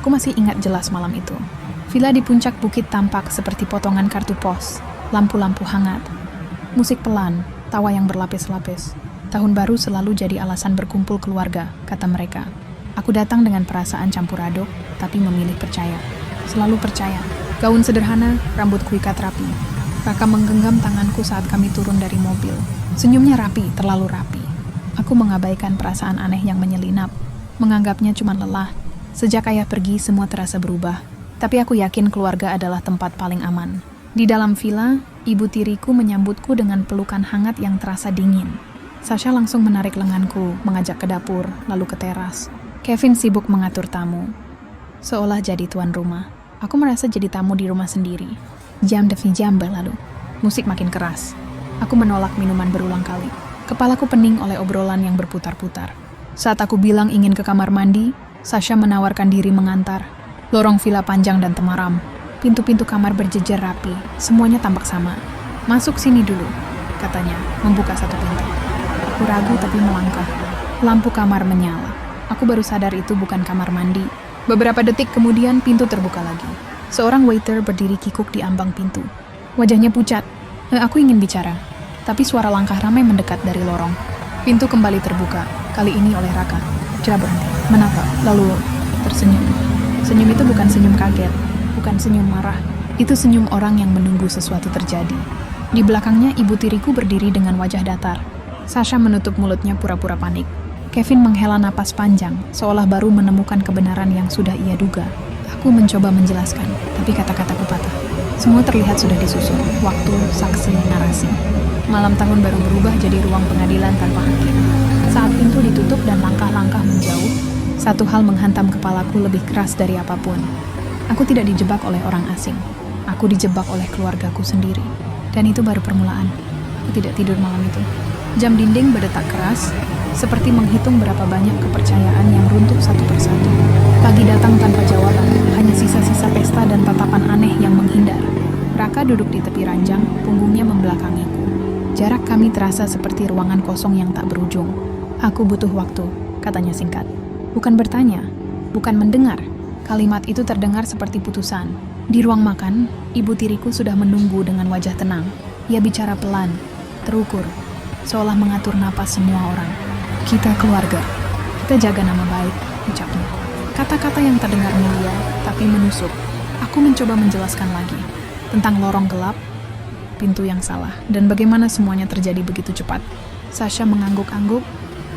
Aku masih ingat jelas malam itu. Villa di puncak bukit tampak seperti potongan kartu pos, lampu-lampu hangat, musik pelan, tawa yang berlapis-lapis. Tahun baru selalu jadi alasan berkumpul keluarga, kata mereka. Aku datang dengan perasaan campur aduk, tapi memilih percaya. Selalu percaya. Gaun sederhana, rambut kuikat rapi. Raka menggenggam tanganku saat kami turun dari mobil. Senyumnya rapi, terlalu rapi. Aku mengabaikan perasaan aneh yang menyelinap, menganggapnya cuma lelah. Sejak ayah pergi, semua terasa berubah. Tapi aku yakin keluarga adalah tempat paling aman. Di dalam villa, ibu tiriku menyambutku dengan pelukan hangat yang terasa dingin. Sasha langsung menarik lenganku, mengajak ke dapur, lalu ke teras. Kevin sibuk mengatur tamu, seolah jadi tuan rumah. Aku merasa jadi tamu di rumah sendiri. Jam demi jam berlalu. Musik makin keras. Aku menolak minuman berulang kali. Kepalaku pening oleh obrolan yang berputar-putar. Saat aku bilang ingin ke kamar mandi, Sasha menawarkan diri mengantar. Lorong villa panjang dan temaram. Pintu-pintu kamar berjejer rapi. Semuanya tampak sama. Masuk sini dulu, katanya, membuka satu pintu. Aku ragu tapi melangkah. Lampu kamar menyala. Aku baru sadar itu bukan kamar mandi. Beberapa detik kemudian pintu terbuka lagi. Seorang waiter berdiri kikuk di ambang pintu. Wajahnya pucat. Aku ingin bicara, tapi suara langkah ramai mendekat dari lorong. Pintu kembali terbuka, kali ini oleh Raka. Dia berhenti, menatap, lalu tersenyum. Senyum itu bukan senyum kaget, bukan senyum marah. Itu senyum orang yang menunggu sesuatu terjadi. Di belakangnya ibu tiriku berdiri dengan wajah datar. Sasha menutup mulutnya pura-pura panik. Kevin menghela napas panjang, seolah baru menemukan kebenaran yang sudah ia duga. Aku mencoba menjelaskan, tapi kata-kataku patah. Semua terlihat sudah disusun, waktu, saksi, narasi. Malam tahun baru berubah jadi ruang pengadilan tanpa hakim. Saat pintu ditutup dan langkah-langkah menjauh, satu hal menghantam kepalaku lebih keras dari apapun. Aku tidak dijebak oleh orang asing. Aku dijebak oleh keluargaku sendiri. Dan itu baru permulaan. Aku tidak tidur malam itu. Jam dinding berdetak keras, seperti menghitung berapa banyak kepercayaan yang runtuh satu persatu. Pagi datang tanpa jawaban, hanya sisa-sisa pesta dan tatapan aneh yang menghindar. Raka duduk di tepi ranjang, punggungnya membelakangiku. Jarak kami terasa seperti ruangan kosong yang tak berujung. Aku butuh waktu, katanya singkat. Bukan bertanya, bukan mendengar. Kalimat itu terdengar seperti putusan. Di ruang makan, ibu tiriku sudah menunggu dengan wajah tenang. Ia bicara pelan, terukur, seolah mengatur napas semua orang. Kita keluarga, kita jaga nama baik, ucapnya. Kata-kata yang terdengar mulia, tapi menusuk. Aku mencoba menjelaskan lagi tentang lorong gelap, pintu yang salah, dan bagaimana semuanya terjadi begitu cepat. Sasha mengangguk-angguk,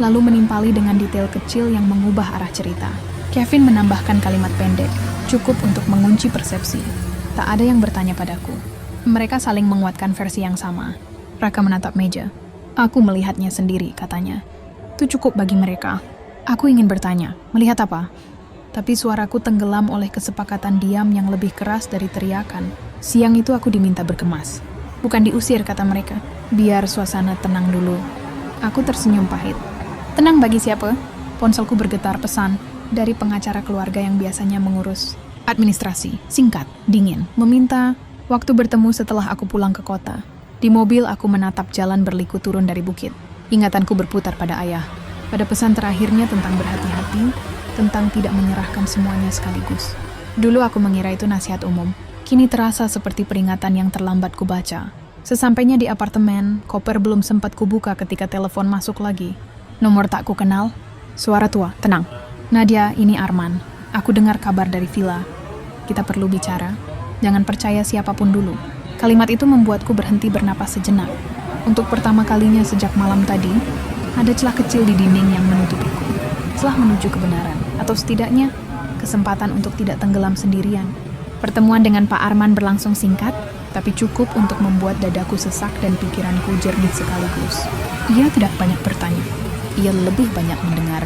lalu menimpali dengan detail kecil yang mengubah arah cerita. Kevin menambahkan kalimat pendek, cukup untuk mengunci persepsi. Tak ada yang bertanya padaku. Mereka saling menguatkan versi yang sama. Raka menatap meja. Aku melihatnya sendiri, katanya. Itu cukup bagi mereka. Aku ingin bertanya, melihat apa? Tapi suaraku tenggelam oleh kesepakatan diam yang lebih keras dari teriakan. Siang itu aku diminta berkemas. Bukan diusir, kata mereka. Biar suasana tenang dulu. Aku tersenyum pahit. Tenang bagi siapa? Ponselku bergetar pesan dari pengacara keluarga yang biasanya mengurus administrasi. Singkat, dingin. Meminta waktu bertemu setelah aku pulang ke kota. Di mobil aku menatap jalan berliku turun dari bukit. Ingatanku berputar pada ayah. Pada pesan terakhirnya tentang berhati-hati, tentang tidak menyerahkan semuanya sekaligus. Dulu aku mengira itu nasihat umum. Kini terasa seperti peringatan yang terlambat kubaca. Sesampainya di apartemen, koper belum sempat kubuka ketika telepon masuk lagi. Nomor tak kukenal. Suara tua, tenang. Nadia, ini Arman. Aku dengar kabar dari villa. Kita perlu bicara. Jangan percaya siapapun dulu. Kalimat itu membuatku berhenti bernapas sejenak. Untuk pertama kalinya sejak malam tadi, ada celah kecil di dinding yang menutupiku. Celah menuju kebenaran, atau setidaknya kesempatan untuk tidak tenggelam sendirian. Pertemuan dengan Pak Arman berlangsung singkat, tapi cukup untuk membuat dadaku sesak dan pikiranku jernih sekaligus. Ia tidak banyak bertanya. Ia lebih banyak mendengar.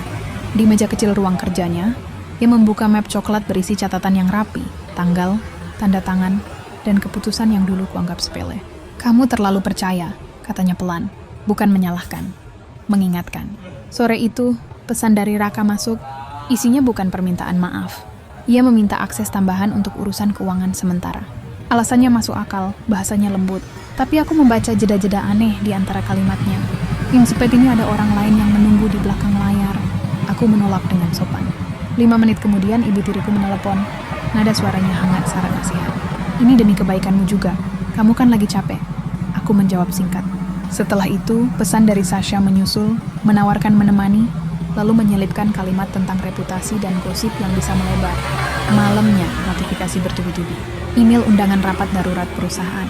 Di meja kecil ruang kerjanya, ia membuka map coklat berisi catatan yang rapi, tanggal, tanda tangan, dan keputusan yang dulu kuanggap sepele. Kamu terlalu percaya, katanya pelan, bukan menyalahkan, mengingatkan. Sore itu, pesan dari Raka masuk, isinya bukan permintaan maaf. Ia meminta akses tambahan untuk urusan keuangan sementara. Alasannya masuk akal, bahasanya lembut, tapi aku membaca jeda-jeda aneh di antara kalimatnya. Yang sepertinya ada orang lain yang menunggu di belakang layar. Aku menolak dengan sopan. 5 menit kemudian ibu tiriku menelepon. Nada suaranya hangat syarat nasihat. Ini demi kebaikanmu juga. Kamu kan lagi capek. Aku menjawab singkat. Setelah itu, pesan dari Sasha menyusul, menawarkan menemani, lalu menyelipkan kalimat tentang reputasi dan gosip yang bisa melebar. Malamnya, notifikasi bertubi-tubi. Email undangan rapat darurat perusahaan.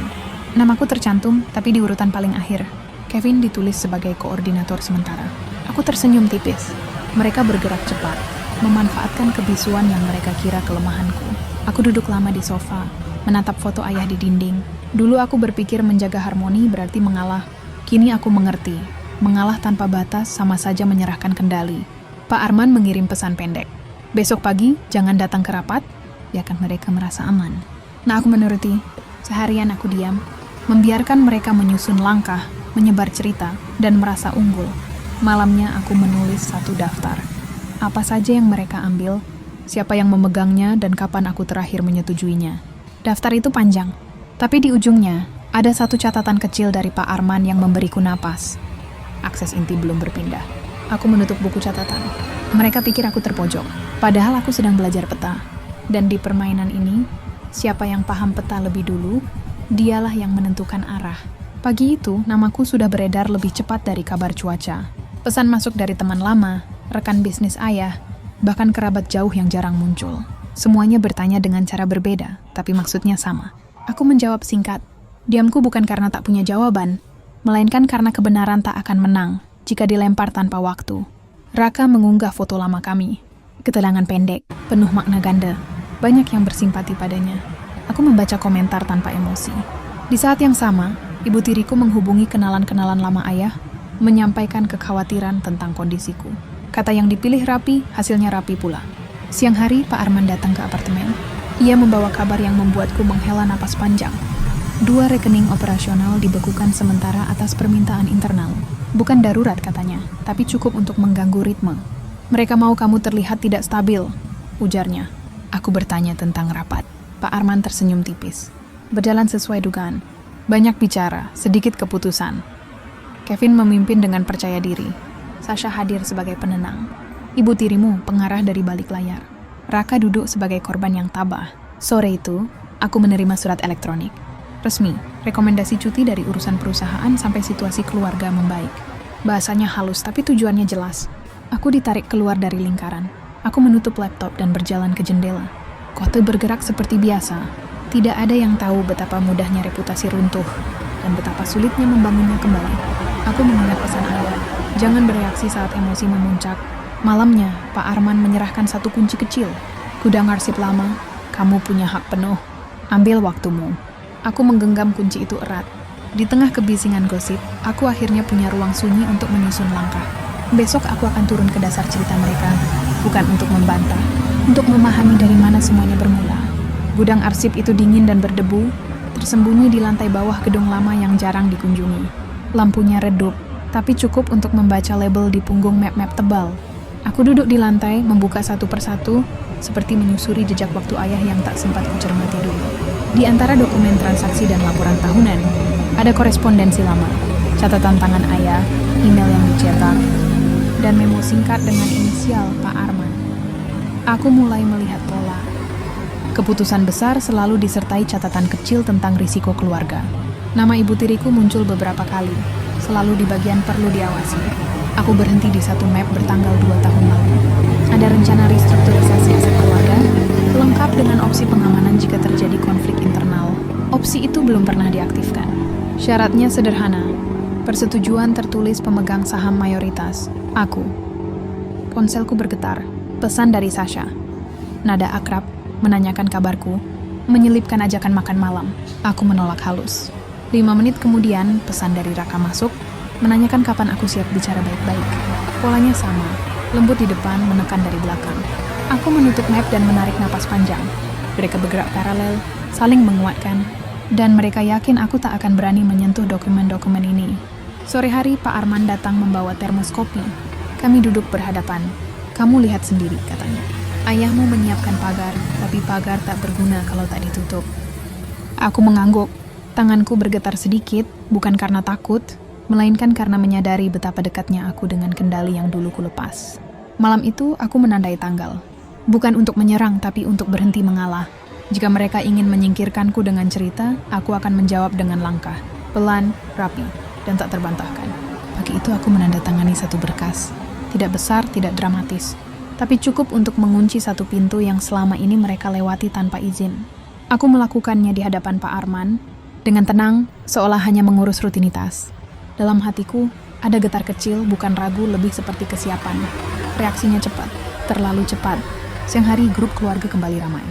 Namaku tercantum, tapi di urutan paling akhir. Kevin ditulis sebagai koordinator sementara. Aku tersenyum tipis. Mereka bergerak cepat, memanfaatkan kebisuan yang mereka kira kelemahanku. Aku duduk lama di sofa, menatap foto ayah di dinding. Dulu aku berpikir menjaga harmoni berarti mengalah. Kini aku mengerti. Mengalah tanpa batas sama saja menyerahkan kendali. Pak Arman mengirim pesan pendek. Besok pagi, jangan datang ke rapat, biarkan mereka merasa aman. Nah, aku menuruti. Seharian aku diam, membiarkan mereka menyusun langkah, menyebar cerita, dan merasa unggul. Malamnya aku menulis satu daftar. Apa saja yang mereka ambil, siapa yang memegangnya, dan kapan aku terakhir menyetujuinya. Daftar itu panjang, tapi di ujungnya ada satu catatan kecil dari Pak Arman yang memberiku napas. Akses inti belum berpindah. Aku menutup buku catatan. Mereka pikir aku terpojok, padahal aku sedang belajar peta. Dan di permainan ini, siapa yang paham peta lebih dulu, dialah yang menentukan arah. Pagi itu, namaku sudah beredar lebih cepat dari kabar cuaca. Pesan masuk dari teman lama, rekan bisnis ayah, bahkan kerabat jauh yang jarang muncul. Semuanya bertanya dengan cara berbeda, tapi maksudnya sama. Aku menjawab singkat. Diamku bukan karena tak punya jawaban, melainkan karena kebenaran tak akan menang jika dilempar tanpa waktu. Raka mengunggah foto lama kami. Keterangan pendek, penuh makna ganda. Banyak yang bersimpati padanya. Aku membaca komentar tanpa emosi. Di saat yang sama, ibu tiriku menghubungi kenalan-kenalan lama ayah, menyampaikan kekhawatiran tentang kondisiku. Kata yang dipilih rapi, hasilnya rapi pula. Siang hari, Pak Arman datang ke apartemen. Ia membawa kabar yang membuatku menghela napas panjang. 2 rekening operasional dibekukan sementara atas permintaan internal. Bukan darurat katanya, tapi cukup untuk mengganggu ritme. Mereka mau kamu terlihat tidak stabil, ujarnya. Aku bertanya tentang rapat. Pak Arman tersenyum tipis. Berjalan sesuai dugaan. Banyak bicara, sedikit keputusan. Kevin memimpin dengan percaya diri. Sasha hadir sebagai penenang. Ibu tirimu pengarah dari balik layar. Raka duduk sebagai korban yang tabah. Sore itu, aku menerima surat elektronik. Resmi, rekomendasi cuti dari urusan perusahaan sampai situasi keluarga membaik. Bahasanya halus tapi tujuannya jelas. Aku ditarik keluar dari lingkaran. Aku menutup laptop dan berjalan ke jendela. Kota bergerak seperti biasa. Tidak ada yang tahu betapa mudahnya reputasi runtuh dan betapa sulitnya membangunnya kembali. Aku mengingat pesan ayah. Jangan bereaksi saat emosi memuncak. Malamnya, Pak Arman menyerahkan satu kunci kecil. Gudang arsip lama, kamu punya hak penuh. Ambil waktumu. Aku menggenggam kunci itu erat. Di tengah kebisingan gosip, aku akhirnya punya ruang sunyi untuk menyusun langkah. Besok aku akan turun ke dasar cerita mereka, bukan untuk membantah, untuk memahami dari mana semuanya bermula. Gudang arsip itu dingin dan berdebu, tersembunyi di lantai bawah gedung lama yang jarang dikunjungi. Lampunya redup, tapi cukup untuk membaca label di punggung map-map tebal. Aku duduk di lantai, membuka satu persatu, seperti menyusuri jejak waktu ayah yang tak sempat kucermati dulu. Di antara dokumen transaksi dan laporan tahunan, ada korespondensi lama, catatan tangan ayah, email yang dicetak, dan memo singkat dengan inisial Pak Arman. Aku mulai melihat pola. Keputusan besar selalu disertai catatan kecil tentang risiko keluarga. Nama ibu tiriku muncul beberapa kali, selalu di bagian perlu diawasi. Aku berhenti di satu map bertanggal 2 tahun lalu. Ada rencana restrukturisasi aset keluarga, lengkap dengan opsi pengamanan jika terjadi konflik internal. Opsi itu belum pernah diaktifkan. Syaratnya sederhana, persetujuan tertulis pemegang saham mayoritas, aku. Ponselku bergetar, pesan dari Sasha. Nada akrab, menanyakan kabarku, menyelipkan ajakan makan malam. Aku menolak halus. 5 menit kemudian, pesan dari Raka masuk, menanyakan kapan aku siap bicara baik-baik. Polanya sama, lembut di depan, menekan dari belakang. Aku menutup map dan menarik napas panjang. Mereka bergerak paralel, saling menguatkan, dan mereka yakin aku tak akan berani menyentuh dokumen-dokumen ini. Sore hari, Pak Arman datang membawa termos kopi. Kami duduk berhadapan. Kamu lihat sendiri, katanya. Ayahmu menyiapkan pagar, tapi pagar tak berguna kalau tak ditutup. Aku mengangguk. Tanganku bergetar sedikit, bukan karena takut, melainkan karena menyadari betapa dekatnya aku dengan kendali yang dulu kulepas. Malam itu, aku menandai tanggal. Bukan untuk menyerang, tapi untuk berhenti mengalah. Jika mereka ingin menyingkirkanku dengan cerita, aku akan menjawab dengan langkah. Pelan, rapi, dan tak terbantahkan. Pagi itu aku menandatangani satu berkas. Tidak besar, tidak dramatis. Tapi cukup untuk mengunci satu pintu yang selama ini mereka lewati tanpa izin. Aku melakukannya di hadapan Pak Arman, dengan tenang, seolah hanya mengurus rutinitas. Dalam hatiku, ada getar kecil, bukan ragu, lebih seperti kesiapan. Reaksinya cepat, terlalu cepat. Siang hari, grup keluarga kembali ramai.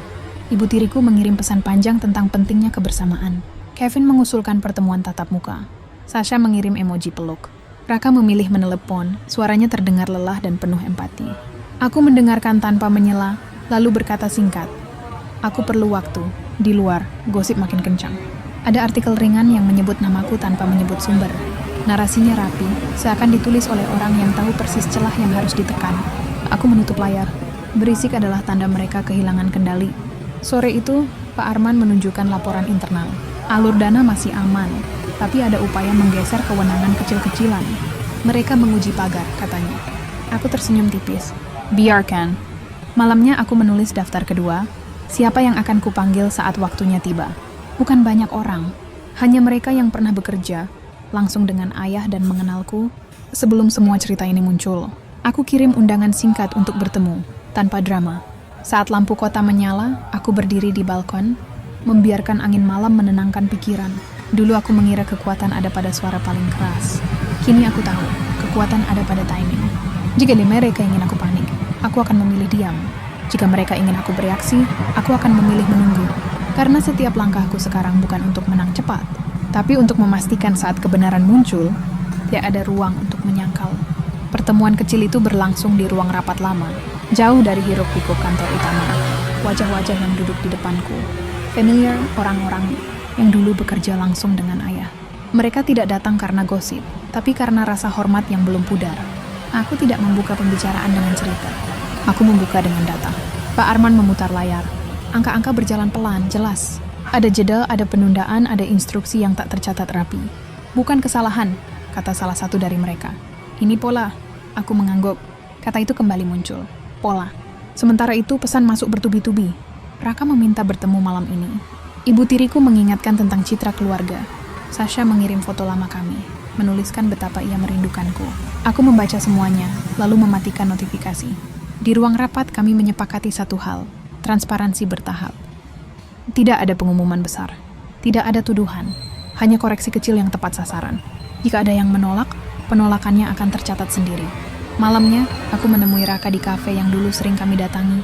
Ibu tiriku mengirim pesan panjang tentang pentingnya kebersamaan. Kevin mengusulkan pertemuan tatap muka. Sasha mengirim emoji peluk. Raka memilih menelepon, suaranya terdengar lelah dan penuh empati. Aku mendengarkan tanpa menyela, lalu berkata singkat. Aku perlu waktu. Di luar, gosip makin kencang. Ada artikel ringan yang menyebut namaku tanpa menyebut sumber. Narasinya rapi, seakan ditulis oleh orang yang tahu persis celah yang harus ditekan. Aku menutup layar. Berisik adalah tanda mereka kehilangan kendali. Sore itu, Pak Arman menunjukkan laporan internal. Alur dana masih aman, tapi ada upaya menggeser kewenangan kecil-kecilan. Mereka menguji pagar, katanya. Aku tersenyum tipis. Biarkan. Malamnya aku menulis daftar kedua, siapa yang akan kupanggil saat waktunya tiba. Bukan banyak orang, hanya mereka yang pernah bekerja, langsung dengan ayah dan mengenalku. Sebelum semua cerita ini muncul, aku kirim undangan singkat untuk bertemu, tanpa drama. Saat lampu kota menyala, aku berdiri di balkon, membiarkan angin malam menenangkan pikiran. Dulu aku mengira kekuatan ada pada suara paling keras. Kini aku tahu, kekuatan ada pada timing. Jika mereka ingin aku panik, aku akan memilih diam. Jika mereka ingin aku bereaksi, aku akan memilih menunggu. Karena setiap langkahku sekarang bukan untuk menang cepat, tapi untuk memastikan saat kebenaran muncul, tidak ada ruang untuk menyangkal. Pertemuan kecil itu berlangsung di ruang rapat lama, jauh dari hiruk-pikuk kantor utama. Wajah-wajah yang duduk di depanku, familiar orang-orang yang dulu bekerja langsung dengan ayah. Mereka tidak datang karena gosip, tapi karena rasa hormat yang belum pudar. Aku tidak membuka pembicaraan dengan cerita. Aku membuka dengan data. Pak Arman memutar layar. Angka-angka berjalan pelan, jelas. Ada jeda, ada penundaan, ada instruksi yang tak tercatat rapi. Bukan kesalahan, kata salah satu dari mereka. Ini pola. Aku mengangguk. Kata itu kembali muncul. Pola. Sementara itu pesan masuk bertubi-tubi. Raka meminta bertemu malam ini. Ibu tiriku mengingatkan tentang citra keluarga. Sasha mengirim foto lama kami, menuliskan betapa ia merindukanku. Aku membaca semuanya, lalu mematikan notifikasi. Di ruang rapat kami menyepakati satu hal, transparansi bertahap. Tidak ada pengumuman besar, tidak ada tuduhan, hanya koreksi kecil yang tepat sasaran. Jika ada yang menolak, penolakannya akan tercatat sendiri. Malamnya, aku menemui Raka di kafe yang dulu sering kami datangi.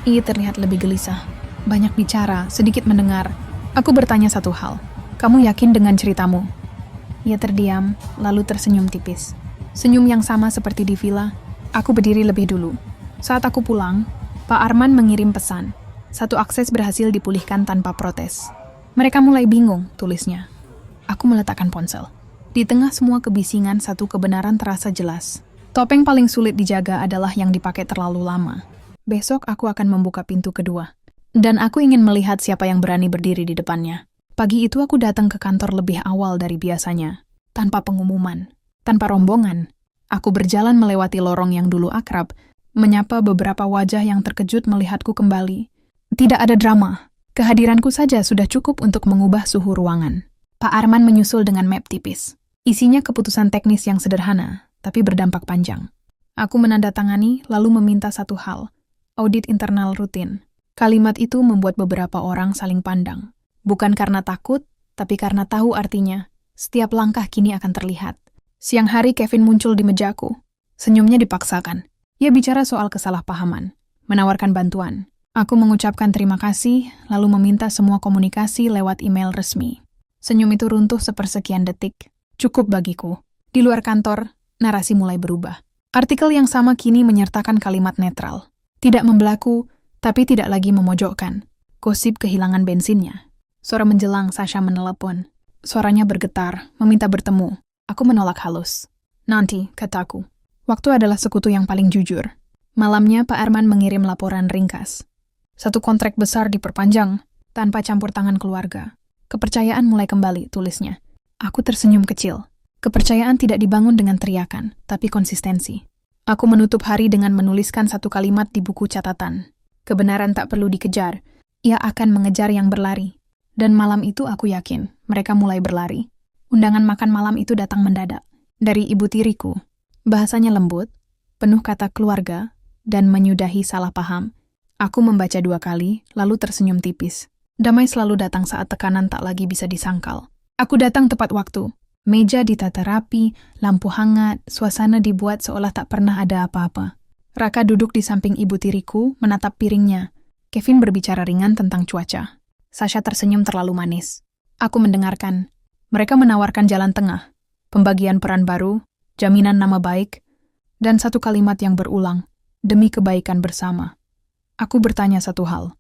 Ia terlihat lebih gelisah, banyak bicara, sedikit mendengar. Aku bertanya satu hal, kamu yakin dengan ceritamu? Ia terdiam, lalu tersenyum tipis. Senyum yang sama seperti di villa. Aku berdiri lebih dulu. Saat aku pulang, Pak Arman mengirim pesan. Satu akses berhasil dipulihkan tanpa protes. Mereka mulai bingung, tulisnya. Aku meletakkan ponsel. Di tengah semua kebisingan, satu kebenaran terasa jelas. Topeng paling sulit dijaga adalah yang dipakai terlalu lama. Besok aku akan membuka pintu kedua. Dan aku ingin melihat siapa yang berani berdiri di depannya. Pagi itu aku datang ke kantor lebih awal dari biasanya. Tanpa pengumuman, tanpa rombongan. Aku berjalan melewati lorong yang dulu akrab, menyapa beberapa wajah yang terkejut melihatku kembali. Tidak ada drama. Kehadiranku saja sudah cukup untuk mengubah suhu ruangan. Pak Arman menyusul dengan map tipis. Isinya keputusan teknis yang sederhana, tapi berdampak panjang. Aku menandatangani lalu meminta satu hal, audit internal rutin. Kalimat itu membuat beberapa orang saling pandang. Bukan karena takut, tapi karena tahu artinya. Setiap langkah kini akan terlihat. Siang hari Kevin muncul di mejaku. Senyumnya dipaksakan. Ia bicara soal kesalahpahaman, menawarkan bantuan. Aku mengucapkan terima kasih, lalu meminta semua komunikasi lewat email resmi. Senyum itu runtuh sepersekian detik. Cukup bagiku. Di luar kantor, narasi mulai berubah. Artikel yang sama kini menyertakan kalimat netral. Tidak membelaku, tapi tidak lagi memojokkan. Gosip kehilangan bensinnya. Sore menjelang, Sasha menelepon. Suaranya bergetar, meminta bertemu. Aku menolak halus. Nanti, kataku. Waktu adalah sekutu yang paling jujur. Malamnya, Pak Arman mengirim laporan ringkas. Satu kontrak besar diperpanjang, tanpa campur tangan keluarga. Kepercayaan mulai kembali, tulisnya. Aku tersenyum kecil. Kepercayaan tidak dibangun dengan teriakan, tapi konsistensi. Aku menutup hari dengan menuliskan satu kalimat di buku catatan. Kebenaran tak perlu dikejar. Ia akan mengejar yang berlari. Dan malam itu aku yakin mereka mulai berlari. Undangan makan malam itu datang mendadak. Dari ibu tiriku. Bahasanya lembut, penuh kata keluarga, dan menyudahi salah paham. Aku membaca 2 kali, lalu tersenyum tipis. Damai selalu datang saat tekanan tak lagi bisa disangkal. Aku datang tepat waktu. Meja ditata rapi, lampu hangat, suasana dibuat seolah tak pernah ada apa-apa. Raka duduk di samping ibu tiriku, menatap piringnya. Kevin berbicara ringan tentang cuaca. Sasha tersenyum terlalu manis. Aku mendengarkan. Mereka menawarkan jalan tengah, pembagian peran baru, jaminan nama baik, dan satu kalimat yang berulang, demi kebaikan bersama. Aku bertanya satu hal.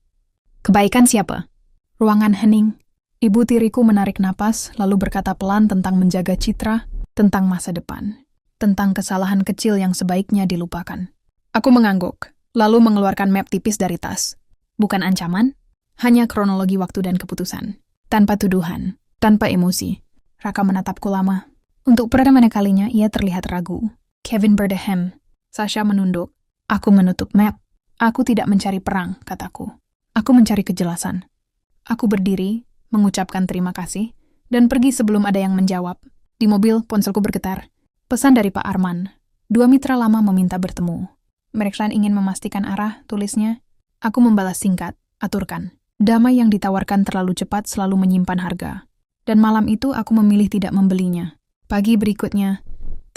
Kebaikan siapa? Ruangan hening. Ibu tiriku menarik napas, lalu berkata pelan tentang menjaga citra, tentang masa depan, tentang kesalahan kecil yang sebaiknya dilupakan. Aku mengangguk, lalu mengeluarkan map tipis dari tas. Bukan ancaman, hanya kronologi waktu dan keputusan. Tanpa tuduhan, tanpa emosi. Raka menatapku lama. Untuk pertama kalinya ia terlihat ragu. Kevin berdehem. Sasha menunduk. Aku menutup map. Aku tidak mencari perang, kataku. Aku mencari kejelasan. Aku berdiri, mengucapkan terima kasih, dan pergi sebelum ada yang menjawab. Di mobil, ponselku bergetar. Pesan dari Pak Arman. 2 mitra lama meminta bertemu. Mereka ingin memastikan arah, tulisnya. Aku membalas singkat, aturkan. Damai yang ditawarkan terlalu cepat selalu menyimpan harga. Dan malam itu aku memilih tidak membelinya. Pagi berikutnya,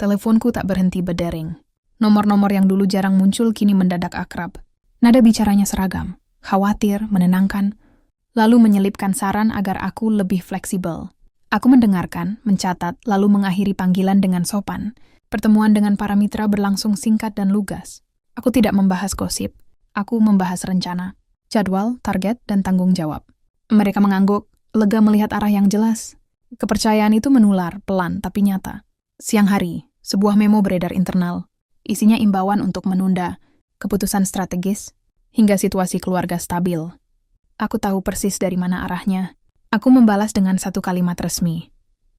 teleponku tak berhenti berdering. Nomor-nomor yang dulu jarang muncul kini mendadak akrab. Nada bicaranya seragam, khawatir, menenangkan, lalu menyelipkan saran agar aku lebih fleksibel. Aku mendengarkan, mencatat, lalu mengakhiri panggilan dengan sopan. Pertemuan dengan para mitra berlangsung singkat dan lugas. Aku tidak membahas gosip. Aku membahas rencana, jadwal, target, dan tanggung jawab. Mereka mengangguk, lega melihat arah yang jelas. Kepercayaan itu menular, pelan tapi nyata. Siang hari, sebuah memo beredar internal. Isinya imbauan untuk menunda keputusan strategis hingga situasi keluarga stabil. Aku tahu persis dari mana arahnya. Aku membalas dengan satu kalimat resmi.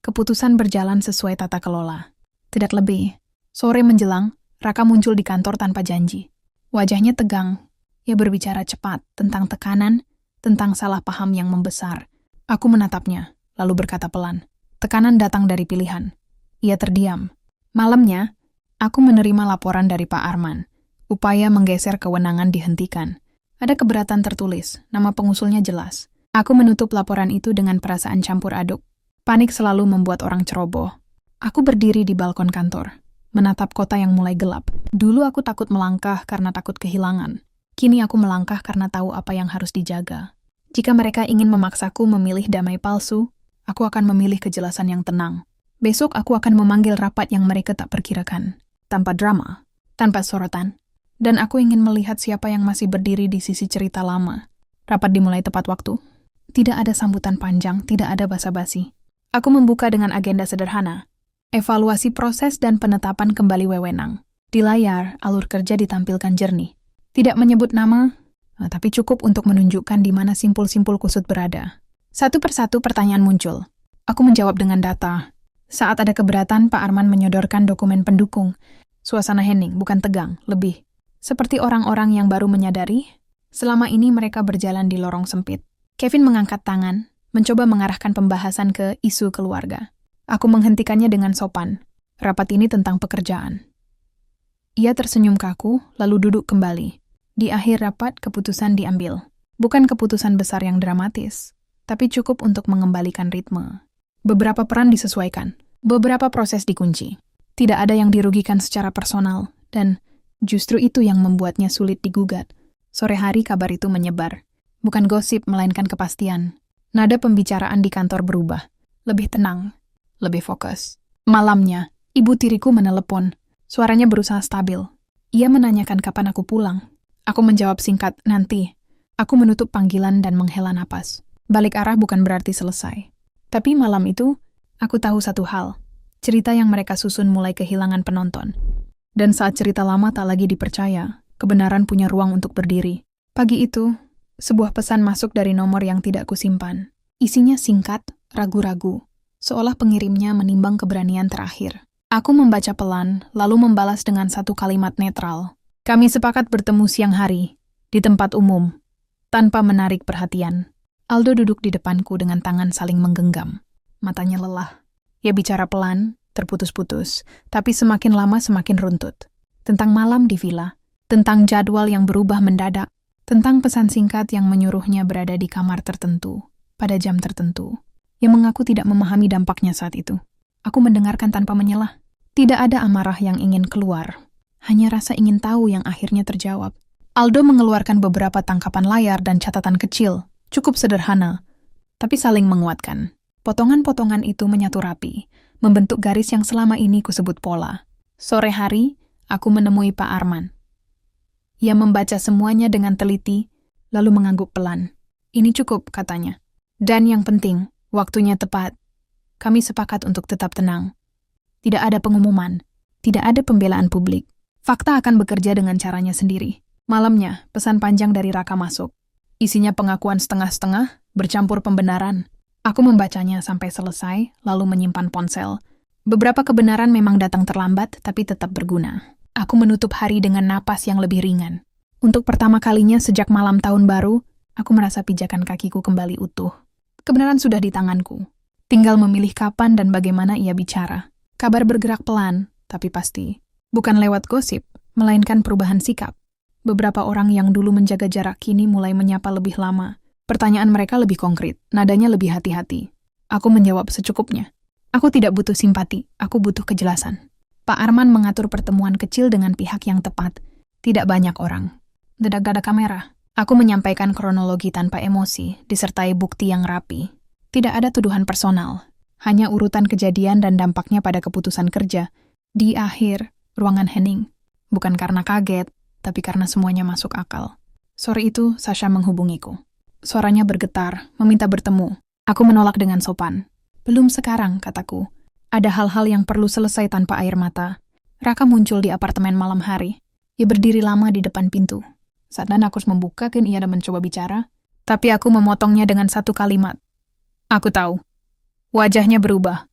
Keputusan berjalan sesuai tata kelola. Tidak lebih. Sore menjelang, Raka muncul di kantor tanpa janji. Wajahnya tegang. Ia berbicara cepat tentang tekanan, tentang salah paham yang membesar. Aku menatapnya, lalu berkata pelan. Tekanan datang dari pilihan. Ia terdiam. Malamnya, aku menerima laporan dari Pak Arman. Upaya menggeser kewenangan dihentikan. Ada keberatan tertulis, nama pengusulnya jelas. Aku menutup laporan itu dengan perasaan campur aduk. Panik selalu membuat orang ceroboh. Aku berdiri di balkon kantor, menatap kota yang mulai gelap. Dulu aku takut melangkah karena takut kehilangan. Kini aku melangkah karena tahu apa yang harus dijaga. Jika mereka ingin memaksaku memilih damai palsu, aku akan memilih kejelasan yang tenang. Besok aku akan memanggil rapat yang mereka tak perkirakan. Tanpa drama, tanpa sorotan. Dan aku ingin melihat siapa yang masih berdiri di sisi cerita lama. Rapat dimulai tepat waktu. Tidak ada sambutan panjang, tidak ada basa-basi. Aku membuka dengan agenda sederhana. Evaluasi proses dan penetapan kembali wewenang. Di layar, alur kerja ditampilkan jernih. Tidak menyebut nama, tapi cukup untuk menunjukkan di mana simpul-simpul kusut berada. Satu persatu pertanyaan muncul. Aku menjawab dengan data. Saat ada keberatan, Pak Arman menyodorkan dokumen pendukung. Suasana hening, bukan tegang, lebih. Seperti orang-orang yang baru menyadari, selama ini mereka berjalan di lorong sempit. Kevin mengangkat tangan, mencoba mengarahkan pembahasan ke isu keluarga. Aku menghentikannya dengan sopan. Rapat ini tentang pekerjaan. Ia tersenyum kaku, lalu duduk kembali. Di akhir rapat, keputusan diambil. Bukan keputusan besar yang dramatis, tapi cukup untuk mengembalikan ritme. Beberapa peran disesuaikan, beberapa proses dikunci. Tidak ada yang dirugikan secara personal, dan justru itu yang membuatnya sulit digugat. Sore hari kabar itu menyebar. Bukan gosip, melainkan kepastian. Nada pembicaraan di kantor berubah. Lebih tenang, lebih fokus. Malamnya, ibu tiriku menelepon. Suaranya berusaha stabil. Ia menanyakan kapan aku pulang. Aku menjawab singkat, nanti. Aku menutup panggilan dan menghela napas. Balik arah bukan berarti selesai. Tapi malam itu, aku tahu satu hal. Cerita yang mereka susun mulai kehilangan penonton. Dan saat cerita lama tak lagi dipercaya, kebenaran punya ruang untuk berdiri. Pagi itu, sebuah pesan masuk dari nomor yang tidak kusimpan. Isinya singkat, ragu-ragu. Seolah pengirimnya menimbang keberanian terakhir. Aku membaca pelan, lalu membalas dengan satu kalimat netral. Kami sepakat bertemu siang hari. di tempat umum, tanpa menarik perhatian. Aldo duduk di depanku dengan tangan saling menggenggam. Matanya lelah. Ia bicara pelan, terputus-putus, tapi semakin lama semakin runtut. Tentang malam di villa, tentang jadwal yang berubah mendadak, tentang pesan singkat yang menyuruhnya berada di kamar tertentu, pada jam tertentu, yang mengaku tidak memahami dampaknya saat itu. Aku mendengarkan tanpa menyelah. Tidak ada amarah yang ingin keluar, hanya rasa ingin tahu yang akhirnya terjawab. Aldo mengeluarkan beberapa tangkapan layar dan catatan kecil, cukup sederhana, tapi saling menguatkan. Potongan-potongan itu menyatu rapi, membentuk garis yang selama ini kusebut pola. Sore hari, aku menemui Pak Arman. Ia membaca semuanya dengan teliti, lalu mengangguk pelan. Ini cukup, katanya. Dan yang penting, waktunya tepat. Kami sepakat untuk tetap tenang. Tidak ada pengumuman, tidak ada pembelaan publik. Fakta akan bekerja dengan caranya sendiri. Malamnya, pesan panjang dari Raka masuk. Isinya pengakuan setengah-setengah, bercampur pembenaran. Aku membacanya sampai selesai, lalu menyimpan ponsel. Beberapa kebenaran memang datang terlambat, tapi tetap berguna. Aku menutup hari dengan napas yang lebih ringan. Untuk pertama kalinya sejak malam tahun baru, aku merasa pijakan kakiku kembali utuh. Kebenaran sudah di tanganku. Tinggal memilih kapan dan bagaimana ia bicara. Kabar bergerak pelan, tapi pasti. Bukan lewat gosip, melainkan perubahan sikap. Beberapa orang yang dulu menjaga jarak kini mulai menyapa lebih lama. Pertanyaan mereka lebih konkret, nadanya lebih hati-hati. Aku menjawab secukupnya. Aku tidak butuh simpati, aku butuh kejelasan. Pak Arman mengatur pertemuan kecil dengan pihak yang tepat. Tidak banyak orang. Tidak ada kamera. Aku menyampaikan kronologi tanpa emosi, disertai bukti yang rapi. Tidak ada tuduhan personal. Hanya urutan kejadian dan dampaknya pada keputusan kerja. Di akhir, ruangan hening. Bukan karena kaget, tapi karena semuanya masuk akal. Sore itu, Sasha menghubungiku. Suaranya bergetar, meminta bertemu. Aku menolak dengan sopan. Belum sekarang, kataku. Ada hal-hal yang perlu selesai tanpa air mata. Raka muncul di apartemen malam hari. Ia berdiri lama di depan pintu. Saat aku membuka, ia dan mencoba bicara. Tapi aku memotongnya dengan satu kalimat. Aku tahu. Wajahnya berubah.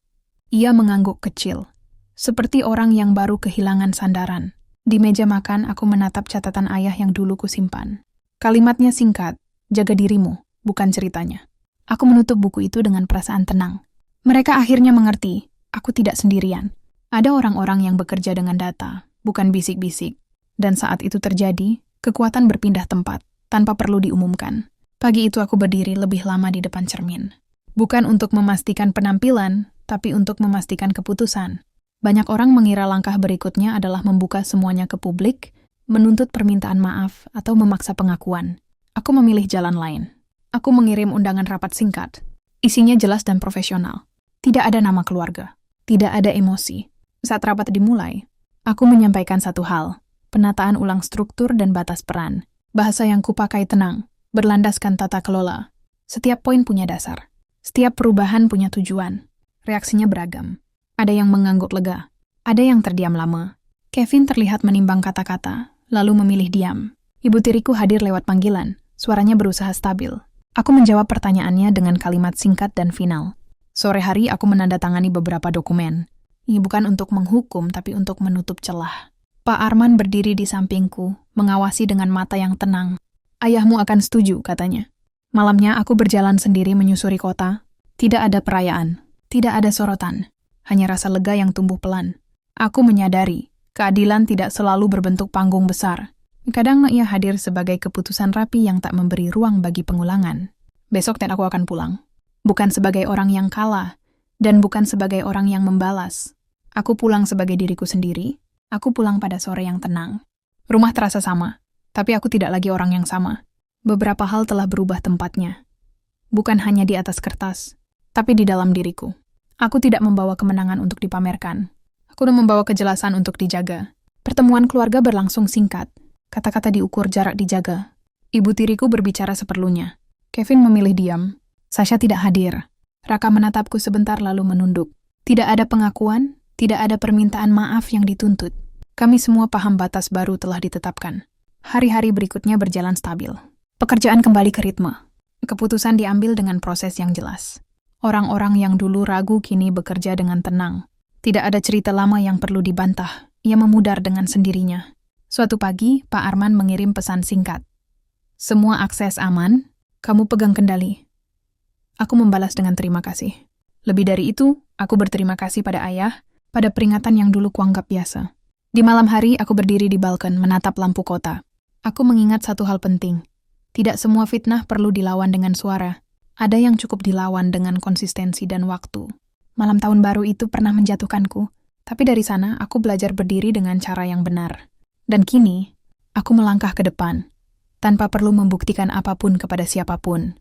Ia mengangguk kecil. Seperti orang yang baru kehilangan sandaran. Di meja makan, aku menatap catatan ayah yang dulu kusimpan. Kalimatnya singkat, jaga dirimu, bukan ceritanya. Aku menutup buku itu dengan perasaan tenang. Mereka akhirnya mengerti, aku tidak sendirian. Ada orang-orang yang bekerja dengan data, bukan bisik-bisik. Dan saat itu terjadi, kekuatan berpindah tempat, tanpa perlu diumumkan. Pagi itu aku berdiri lebih lama di depan cermin. Bukan untuk memastikan penampilan, tapi untuk memastikan keputusan. Banyak orang mengira langkah berikutnya adalah membuka semuanya ke publik, menuntut permintaan maaf, atau memaksa pengakuan. Aku memilih jalan lain. Aku mengirim undangan rapat singkat. Isinya jelas dan profesional. Tidak ada nama keluarga. Tidak ada emosi. Saat rapat dimulai, aku menyampaikan satu hal. Penataan ulang struktur dan batas peran. Bahasa yang kupakai tenang, berlandaskan tata kelola. Setiap poin punya dasar. Setiap perubahan punya tujuan. Reaksinya beragam. Ada yang mengangguk lega. Ada yang terdiam lama. Kevin terlihat menimbang kata-kata, lalu memilih diam. Ibu tiriku hadir lewat panggilan. Suaranya berusaha stabil. Aku menjawab pertanyaannya dengan kalimat singkat dan final. Sore hari aku menandatangani beberapa dokumen. Ini bukan untuk menghukum, tapi untuk menutup celah. Pak Arman berdiri di sampingku, mengawasi dengan mata yang tenang. Ayahmu akan setuju, katanya. Malamnya aku berjalan sendiri menyusuri kota. Tidak ada perayaan. Tidak ada sorotan. Hanya rasa lega yang tumbuh pelan. Aku menyadari, keadilan tidak selalu berbentuk panggung besar. Kadang ia hadir sebagai keputusan rapi yang tak memberi ruang bagi pengulangan. Besok aku akan pulang. Bukan sebagai orang yang kalah, dan bukan sebagai orang yang membalas. Aku pulang sebagai diriku sendiri. Aku pulang pada sore yang tenang. Rumah terasa sama, tapi aku tidak lagi orang yang sama. Beberapa hal telah berubah tempatnya. Bukan hanya di atas kertas, tapi di dalam diriku. Aku tidak membawa kemenangan untuk dipamerkan. Aku membawa kejelasan untuk dijaga. Pertemuan keluarga berlangsung singkat. Kata-kata diukur, jarak dijaga. Ibu tiriku berbicara seperlunya. Kevin memilih diam. Sasha tidak hadir. Raka menatapku sebentar lalu menunduk. Tidak ada pengakuan, tidak ada permintaan maaf yang dituntut. Kami semua paham batas baru telah ditetapkan. Hari-hari berikutnya berjalan stabil. Pekerjaan kembali ke ritme. Keputusan diambil dengan proses yang jelas. Orang-orang yang dulu ragu kini bekerja dengan tenang. Tidak ada cerita lama yang perlu dibantah. Ia memudar dengan sendirinya. Suatu pagi, Pak Arman mengirim pesan singkat. Semua akses aman, kamu pegang kendali. Aku membalas dengan terima kasih. Lebih dari itu, aku berterima kasih pada ayah, pada peringatan yang dulu kuanggap biasa. Di malam hari, aku berdiri di balkon menatap lampu kota. Aku mengingat satu hal penting. Tidak semua fitnah perlu dilawan dengan suara. Ada yang cukup dilawan dengan konsistensi dan waktu. Malam tahun baru itu pernah menjatuhkanku, tapi dari sana aku belajar berdiri dengan cara yang benar. Dan kini, aku melangkah ke depan, tanpa perlu membuktikan apapun kepada siapapun.